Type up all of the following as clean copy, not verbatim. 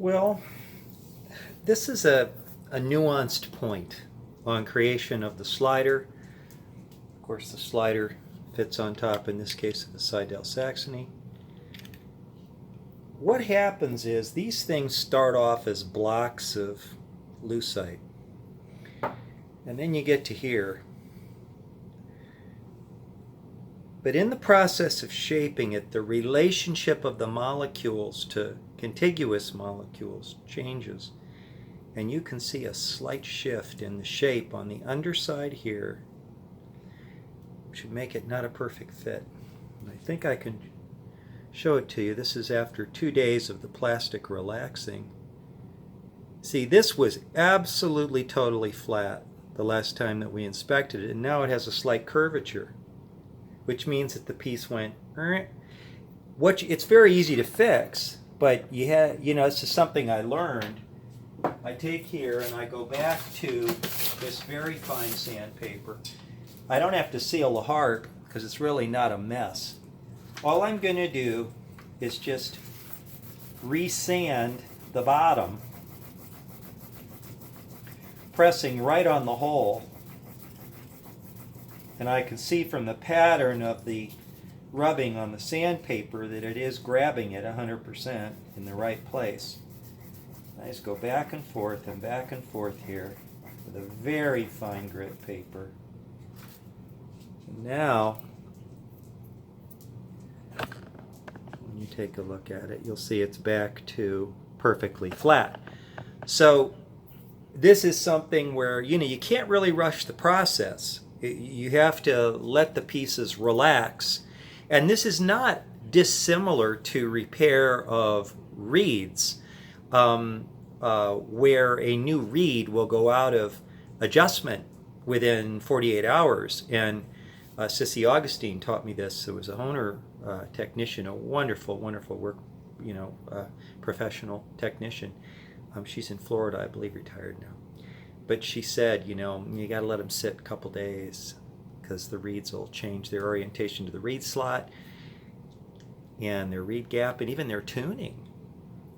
Well, this is a nuanced point on creation of the slider. Of course, the slider fits on top, in this case, of the Seydel Saxony. What happens is these things start off as blocks of lucite. And then you get to here. But in the process of shaping it, the relationship of the molecules to contiguous molecules changes. And you can see a slight shift in the shape on the underside here, which would make it not a perfect fit. And I think I can show it to you. This is after 2 days of the plastic relaxing. See, this was absolutely totally flat the last time that we inspected it, and now it has a slight curvature, which means that the piece went, it's very easy to fix, but this is something I learned. I take here and I go back to this very fine sandpaper. I don't have to seal the harp because it's really not a mess. All I'm going to do is just resand the bottom, pressing right on the hole. And I can see from the pattern of the rubbing on the sandpaper that it is grabbing it 100% in the right place. I just go back and forth here with a very fine grit paper. Now, when you take a look at it, you'll see it's back to perfectly flat. So this is something where, you can't really rush the process. You have to let the pieces relax. And this is not dissimilar to repair of reeds, where a new reed will go out of adjustment within 48 hours. And Sissy Augustine taught me this. It was a Honer technician, a wonderful, wonderful work, professional technician. She's in Florida, I believe, retired now. But she said, you got to let them sit a couple days because the reeds will change their orientation to the reed slot and their reed gap and even their tuning,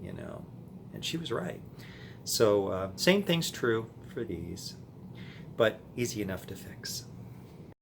And she was right. So same thing's true for these, but easy enough to fix.